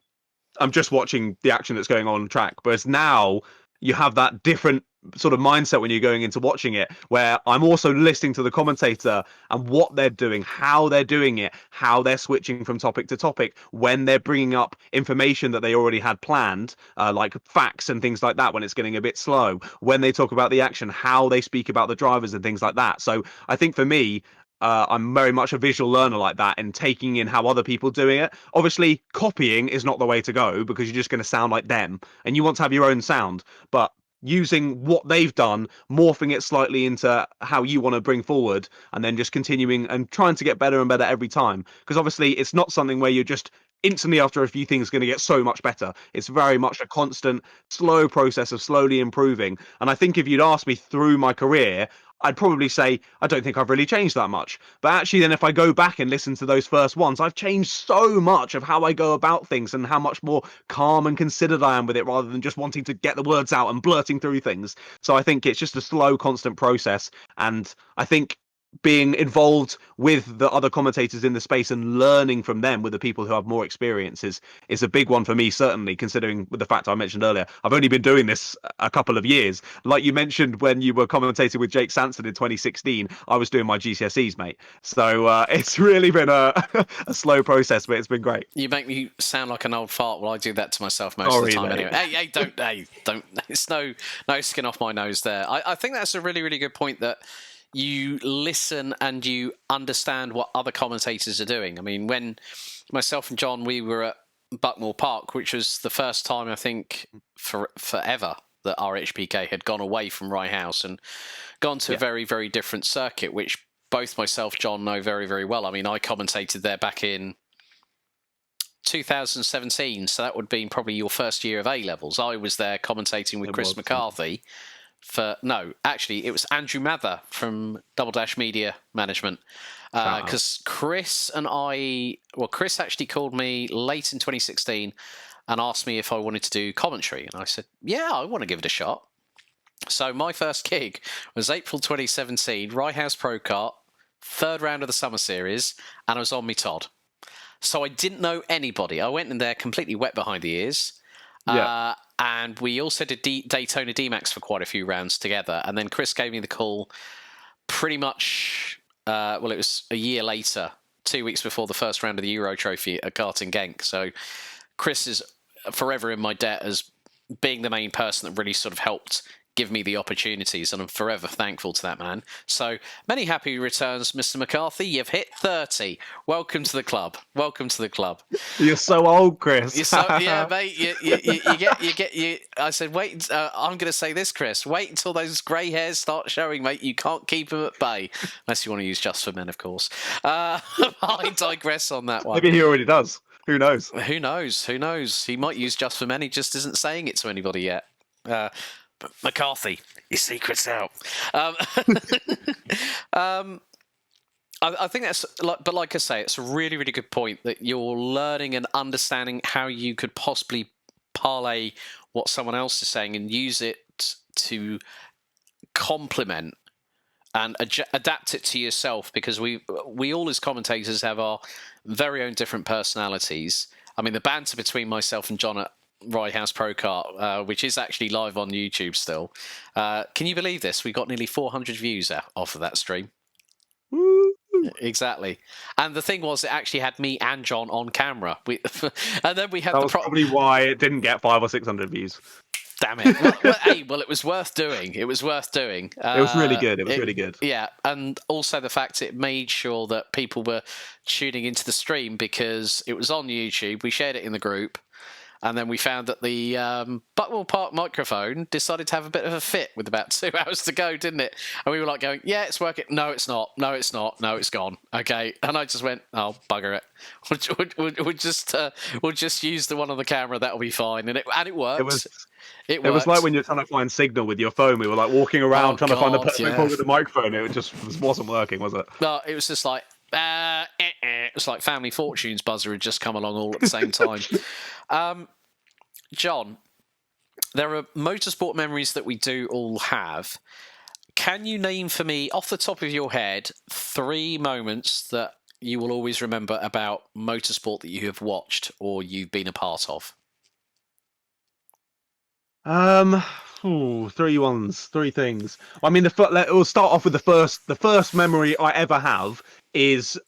I'm just watching the action that's going on track. Whereas now you have that different sort of mindset when you're going into watching it, where I'm also listening to the commentator and what they're doing, how they're doing it, how they're switching from topic to topic, when they're bringing up information that they already had planned, like facts and things like that, when it's getting a bit slow, when they talk about the action, how they speak about the drivers and things like that. So I think for me, I'm very much a visual learner like that, and taking in how other people doing it. Obviously, copying is not the way to go, because you're just going to sound like them, and you want to have your own sound. But using what they've done, morphing it slightly into how you want to bring forward, and then just continuing and trying to get better and better every time. Because obviously, it's not something where you're just instantly after a few things going to get so much better. It's very much a constant, slow process of slowly improving. And I think if you'd asked me through my career, I'd probably say I don't think I've really changed that much. But actually, then if I go back and listen to those first ones, I've changed so much of how I go about things and how much more calm and considered I am with it, rather than just wanting to get the words out and blurting through things. So I think it's just a slow, constant process. And I think being involved with the other commentators in the space and learning from them, with the people who have more experiences, is a big one for me, certainly, considering with the fact I mentioned earlier, I've only been doing this a couple of years. Like you mentioned, when you were commentating with Jake Sanson in 2016, I was doing my GCSEs, mate. So it's really been a, a slow process, but it's been great. You make me sound like an old fart. Well, I do that to myself most of the Sorry, time mate. anyway. Don't. It's no skin off my nose there. I think that's a really, really good point, that you listen and you understand what other commentators are doing. I mean, when myself and John, we were at Buckmore Park, which was the first time, I think, forever that our HPK had gone away from Rye House and gone to a very, very different circuit, which both myself, John, know very, very well. I mean, I commentated there back in 2017, so that would have been probably your first year of A-levels. I was there commentating with Chris McCarthy. Actually, it was Andrew Mather from Double Dash Media Management. Because Chris actually called me late in 2016 and asked me if I wanted to do commentary. And I said, yeah, I want to give it a shot. So my first gig was April 2017, Rye House Pro Kart, third round of the Summer Series, and I was on me Todd. So I didn't know anybody. I went in there completely wet behind the ears. Yeah. And we also did Daytona D-Max for quite a few rounds together. And then Chris gave me the call pretty much, it was a year later, 2 weeks before the first round of the Euro Trophy at Karting Genk. So Chris is forever in my debt as being the main person that really sort of helped give me the opportunities, and I'm forever thankful to that man. So many happy returns, Mr. McCarthy. You've hit 30. Welcome to the club. Welcome to the club. You're so old, Chris. You're so, yeah, mate. I said, wait. I'm going to say this, Chris. Wait until those grey hairs start showing, mate. You can't keep them at bay, unless you want to use Just for Men, of course. I digress on that one. Maybe he already does. Who knows? Who knows? Who knows? He might use Just for Men. He just isn't saying it to anybody yet. McCarthy, your secret's out. I think that's, like I say, it's a really, really good point that you're learning and understanding how you could possibly parlay what someone else is saying and use it to complement and adapt it to yourself, because we all as commentators have our very own different personalities. I mean, the banter between myself and John Rye House Pro Kart, which is actually live on YouTube still. Can you believe this? We got nearly 400 views off of that stream. Woo. Exactly. And the thing was, it actually had me and John on camera. And then we had That the was probably why it didn't get 500 or 600 views. Damn it. Well, it was worth doing. It was worth doing. It was really good. It was really good. Yeah, and also the fact it made sure that people were tuning into the stream because it was on YouTube. We shared it in the group. And then we found that the Buckwell Park microphone decided to have a bit of a fit with about 2 hours to go, didn't it? And we were like going, yeah, it's working. No, it's not. No, it's not. No, it's gone. Okay. And I just went, oh, bugger it. We'll just use the one on the camera. That'll be fine. And it worked. It was like when you're trying to find signal with your phone. We were like walking around trying to find the perfect point with the microphone. It just wasn't working, was it? No, it was just like, it was like Family Fortunes buzzer had just come along all at the same time. John, there are motorsport memories that we do all have. Can you name for me, off the top of your head, 3 moments that you will always remember about motorsport that you have watched or you've been a part of? 3 things. I mean, we'll start off with the first memory I ever have is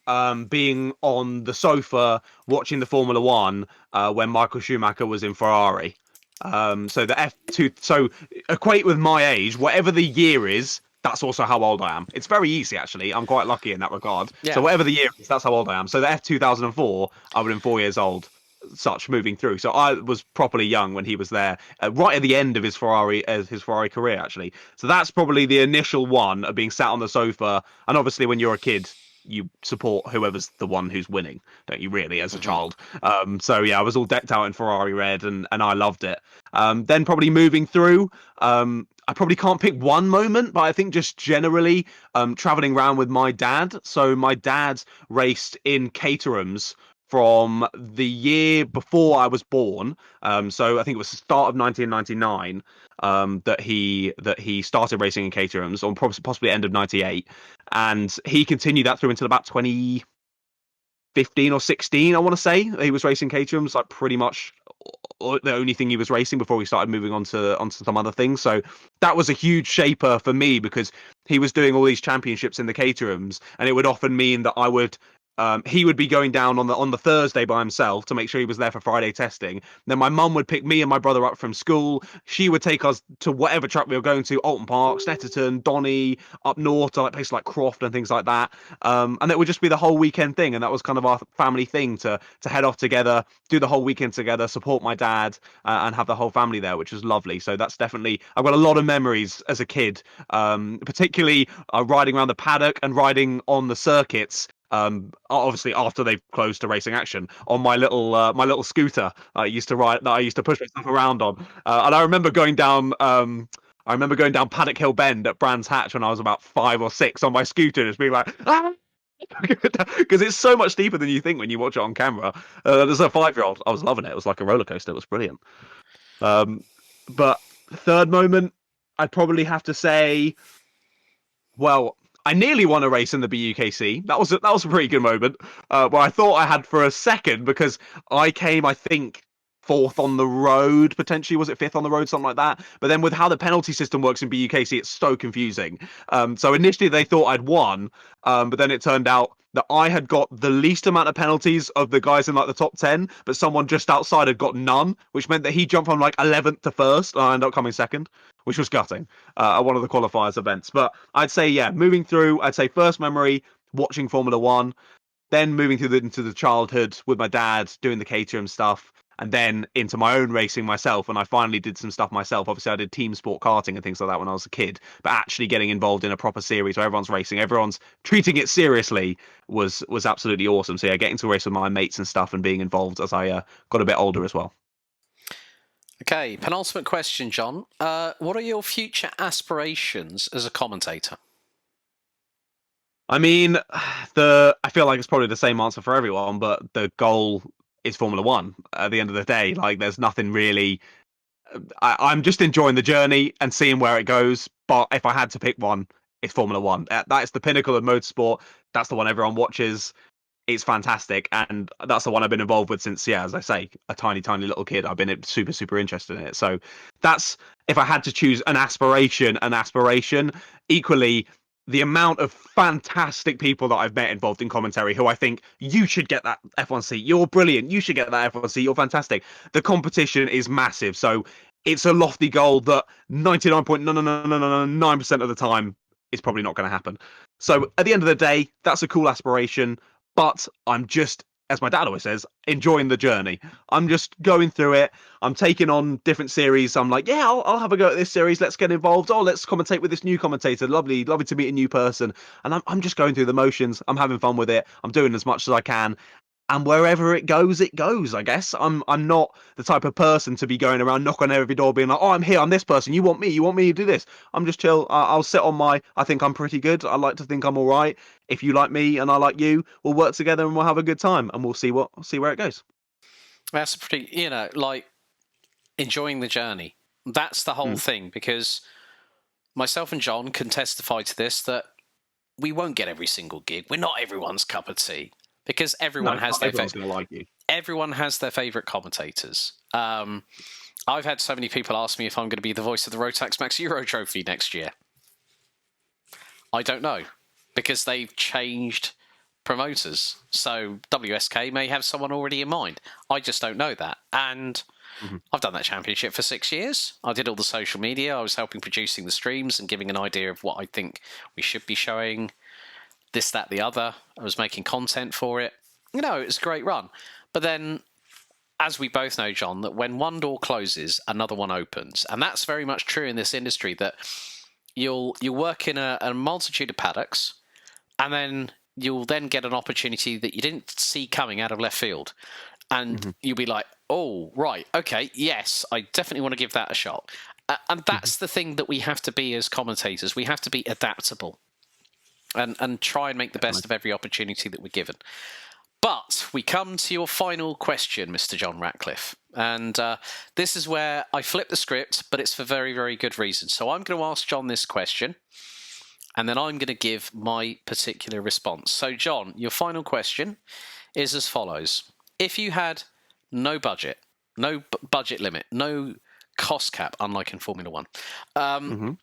being on the sofa watching the Formula One when Michael Schumacher was in Ferrari. So the F2. So equate with my age, whatever the year is. That's also how old I am. It's very easy, actually. I'm quite lucky in that regard. Yeah. So whatever the year is, that's how old I am. So the F2004, I would have been 4 years old. Such moving through. So I was properly young when he was there, right at the end of his Ferrari career, actually. So that's probably the initial one of being sat on the sofa. And obviously, when you're a kid, you support whoever's the one who's winning, don't you? Really, as a child. So yeah, I was all decked out in Ferrari red, and I loved it. Then probably moving through. I probably can't pick one moment, but I think just generally traveling around with my dad. So my dad raced in Caterhams from the year before I was born. So I think it was the start of 1999 that he started racing in Caterhams, or possibly end of 98, and he continued that through until about 2015 or 16. I want to say he was racing Caterhams like pretty much the only thing he was racing before we started moving on to some other things. So that was a huge shaper for me because he was doing all these championships in the Caterhams, and it would often mean that he would be going down on the Thursday by himself to make sure he was there for Friday testing. Then my mum would pick me and my brother up from school. She would take us to whatever track we were going to, Alton Park, Snetterton, Donny, up north to like places like Croft and things like that. And it would just be the whole weekend thing. And that was kind of our family thing to head off together, do the whole weekend together, support my dad, and have the whole family there, which was lovely. So that's definitely, I've got a lot of memories as a kid, particularly riding around the paddock and riding on the circuits. Obviously after they've closed to racing action, on my little scooter I used to ride, that I used to push myself around on, and I remember going down Paddock Hill Bend at Brands Hatch when I was about 5 or 6 on my scooter, and just being like, because it's so much deeper than you think when you watch it on camera. As a 5-year-old, I was loving it. It was like a roller coaster. It was brilliant. But third moment, I'd probably have to say, well, I nearly won a race in the BUKC. That was a pretty good moment. Where I thought I had for a second, because I came, I think, 4th on the road, potentially. Was it 5th on the road, something like that? But then with how the penalty system works in BUKC, it's so confusing. So initially they thought I'd won, but then it turned out that I had got the least amount of penalties of the guys in like the top 10, but someone just outside had got none, which meant that he jumped from like 11th to 1st, and I ended up coming 2nd, which was gutting at one of the qualifiers events. But I'd say, yeah, moving through, I'd say first memory, watching Formula One, then moving through into the childhood with my dad, doing the Caterham stuff, and then into my own racing myself. And I finally did some stuff myself. Obviously, I did team sport karting and things like that when I was a kid, but actually getting involved in a proper series where everyone's racing, everyone's treating it seriously was absolutely awesome. So yeah, getting to race with my mates and stuff and being involved as I got a bit older as well. Okay, penultimate question, John. What are your future aspirations as a commentator? I mean, I feel like it's probably the same answer for everyone, but the goal is Formula One at the end of the day. Like, there's nothing really. I'm just enjoying the journey and seeing where it goes. But if I had to pick one, it's Formula One. That is the pinnacle of motorsport. That's the one everyone watches. it's fantastic, and that's the one I've been involved with since, yeah, as I say, a tiny little kid. I've been super interested in it. So that's, if I had to choose an aspiration. Equally, the amount of fantastic people that I've met involved in commentary who I think you should get that F1 seat. You're brilliant. You should get that F1 seat. You're fantastic. The competition is massive. So it's a lofty goal that 99.99999% of the time is probably not going to happen. So at the end of the day, that's a cool aspiration, but I'm just, as my dad always says, enjoying the journey. I'm just going through it. I'm taking on different series. I'm like, yeah, I'll have a go at this series. Let's get involved. Oh, let's commentate with this new commentator. Lovely to meet a new person. And I'm just going through the motions. I'm having fun with it. I'm doing as much as I can. And wherever it goes, I guess. I'm not the type of person to be going around knocking on every door, being like, "Oh, I'm here. I'm this person. You want me? You want me to do this?" I'm just chill. I'll sit on my. I think I'm pretty good. I like to think I'm all right. If you like me and I like you, we'll work together and we'll have a good time, and we'll see where it goes. That's pretty, like enjoying the journey. That's the whole thing, because myself and John can testify to this, that we won't get every single gig. We're not everyone's cup of tea, because everyone has their everyone's going to like you. Everyone has their favourite commentators. I've had so many people ask me if I'm going to be the voice of the Rotax Max Euro Trophy next year. I don't know, because they've changed promoters. So WSK may have someone already in mind. I just don't know that. And I've done that championship for 6 years. I did all the social media. I was helping producing the streams and giving an idea of what I think we should be showing, this, that, the other. I was making content for it. It was a great run. But then, as we both know, John, that when one door closes, another one opens. And that's very much true in this industry, that you'll work in a multitude of paddocks, and then you'll then get an opportunity that you didn't see coming out of left field. And you'll be like, oh, right, okay, yes, I definitely want to give that a shot. And that's the thing that we have to be as commentators. We have to be adaptable and try and make the best of every opportunity that we're given. But we come to your final question, Mr. John Ratcliffe. And this is where I flip the script, but it's for very, very good reason. So I'm going to ask John this question, and then I'm going to give my particular response. So, John, your final question is as follows. If you had no budget, no budget limit, no cost cap, unlike in Formula One,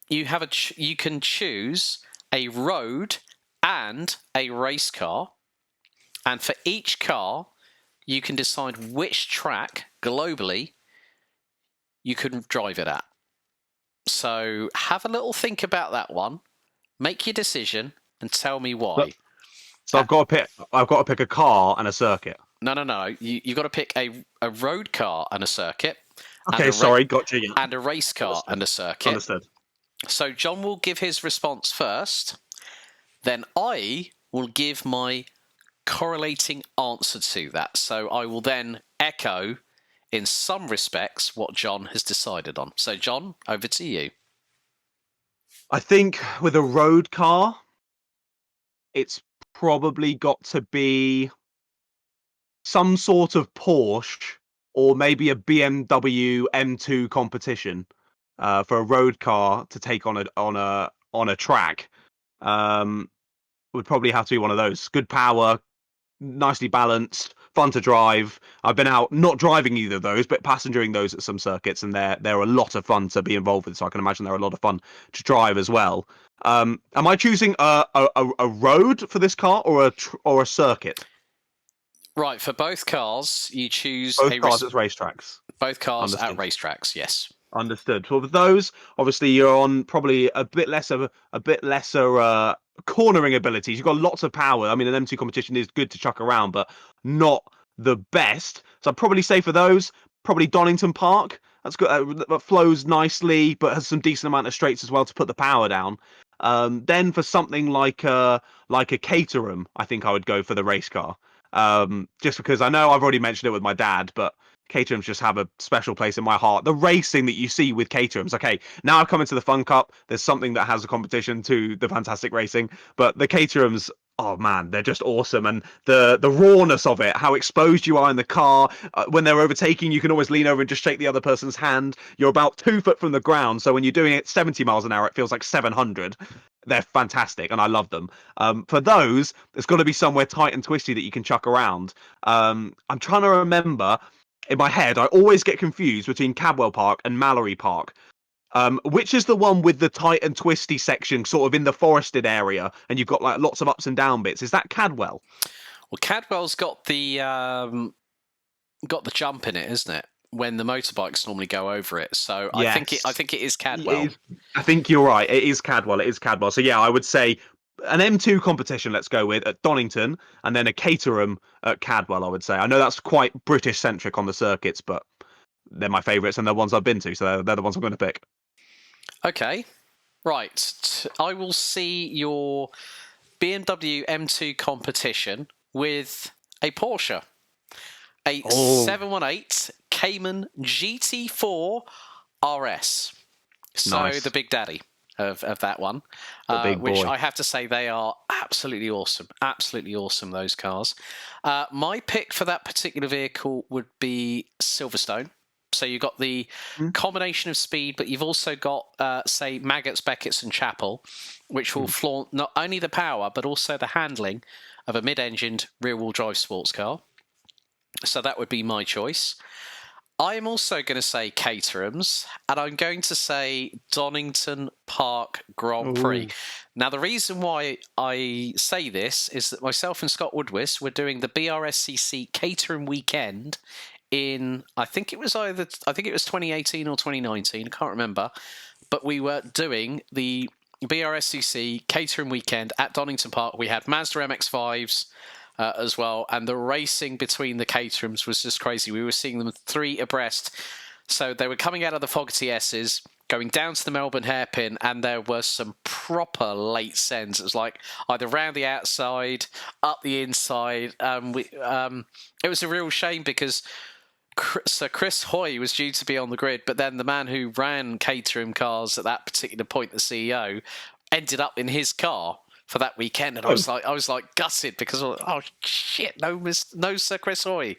you can choose a road and a race car, and for each car, you can decide which track globally you can drive it at. So have a little think about that one, make your decision, and tell me why. So I've got to pick a car and a circuit. No. You've got to pick a road car and a circuit. Okay, sorry, gotcha. Yeah. And a race car and a circuit. Understood. So John will give his response first. Then I will give my correlating answer to that. So I will then echo, in some respects, what John has decided on. So John, over to you. I think with a road car, it's probably got to be some sort of Porsche or maybe a BMW M2 competition for a road car to take on a track. Would probably have to be one of those. Good power, nicely balanced, fun to drive. I've been out not driving either of those, but passengering those at some circuits, and they're a lot of fun to be involved with. So I can imagine they're a lot of fun to drive as well. Am I choosing a road for this car or a circuit? Right, for both cars, you choose both cars at racetracks. Both cars Understood. at racetracks, yes. Understood. Well, with those, obviously, you're on probably a bit lesser cornering abilities. You've got lots of power. I mean, an M2 competition is good to chuck around, but not the best. So I'd probably say for those, probably Donington Park. That's good. That flows nicely, but has some decent amount of straights as well to put the power down. Then for something like a Caterham, I think I would go for the race car. Just because I know I've already mentioned it with my dad, but Caterhams just have a special place in my heart. The racing that you see with Caterhams, okay, now I've come into the FunCup. There's something that has a competition to the fantastic racing, but the Caterhams oh man, they're just awesome, and the rawness of it, how exposed you are in the car. When they're overtaking, you can always lean over and just shake the other person's hand. You're about 2 foot from the ground, so when you're doing it 70 miles an hour, it feels like 700. They're fantastic, and I love them. For those, there's got to be somewhere tight and twisty that you can chuck around. I'm trying to remember. In my head, I always get confused between Cadwell Park and Mallory Park. Which is the one with the tight and twisty section, sort of in the forested area, and you've got like lots of ups and down bits? Is that Cadwell? Well, Cadwell's got the jump in it, isn't it? When the motorbikes normally go over it. So Yes. I think it is Cadwell. I think you're right. It is Cadwell. It is Cadwell. So yeah, I would say an M2 competition. Let's go with at Donington, and then a Caterham at Cadwell. I would say. I know that's quite British centric on the circuits, but they're my favourites and they're ones I've been to, so they're the ones I'm going to pick. Okay, right. I will see your BMW M2 competition with a Porsche. A 718 Cayman GT4 RS. So Nice. the big daddy of that one. Big which boy. I have to say they are absolutely awesome. Absolutely awesome, those cars. My pick for that particular vehicle would be Silverstone. So you've got the combination of speed, but you've also got, say, Maggots, Beckett's and Chapel, which will flaunt not only the power, but also the handling of a mid-engined rear-wheel drive sports car. So that would be my choice. I am also going to say Caterham's, and I'm going to say Donington Park Grand Prix. Now, the reason why I say this is that myself and Scott Woodwist were doing the BRSCC Caterham weekend in, I think it was 2018 or 2019, I can't remember, but we were doing the BRSCC Caterham weekend at Donington Park. We had Mazda MX-5s, as well, and the racing between the Caterhams was just crazy. We were seeing them 3 abreast, so they were coming out of the Fogarty S's, going down to the Melbourne hairpin, and there were some proper late sends. It was like either round the outside, up the inside. It was a real shame because Sir Chris Hoy was due to be on the grid, but then the man who ran Caterham cars at that particular point, the CEO, ended up in his car for that weekend, and I was like gutted because oh shit, no Sir Chris Hoy.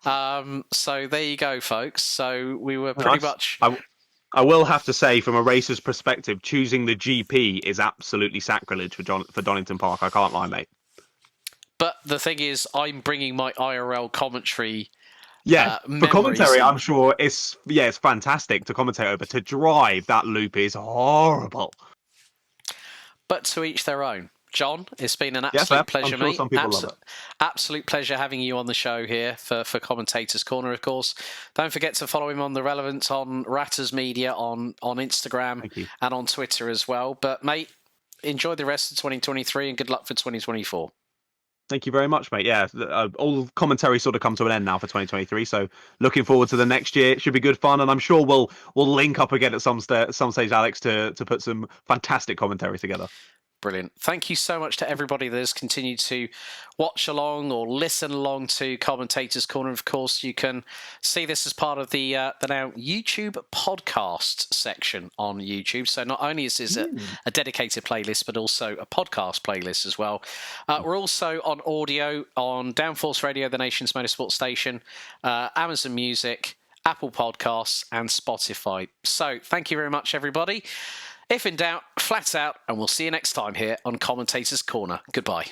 So there you go, folks. So we were pretty much. I will have to say, from a racer's perspective, choosing the GP is absolutely sacrilege for Donington Park. I can't lie, mate. But the thing is, I'm bringing my IRL commentary. Yeah, for commentary, I'm sure it's fantastic to commentate over. To drive that loop is horrible. But to each their own. John, it's been an absolute pleasure, mate. Some people love it. Absolute pleasure having you on the show here for Commentator's Corner, of course. Don't forget to follow him on the Relevance on Ratters Media on Instagram and on Twitter as well. But, mate, enjoy the rest of 2023 and good luck for 2024. Thank you very much, mate. Yeah, all commentary sort of come to an end now for 2023. So looking forward to the next year. It should be good fun, and I'm sure we'll link up again at some stage, Alex, to put some fantastic commentary together. Brilliant. Thank you so much to everybody that has continued to watch along or listen along to Commentator's Corner. Of course, you can see this as part of the now YouTube podcast section on YouTube. So not only is this a dedicated playlist, but also a podcast playlist as well. We're also on audio on Downforce Radio, the nation's motorsport station, Amazon Music, Apple Podcasts, and Spotify. So thank you very much, everybody. If in doubt, flat out, and we'll see you next time here on Commentator's Corner. Goodbye.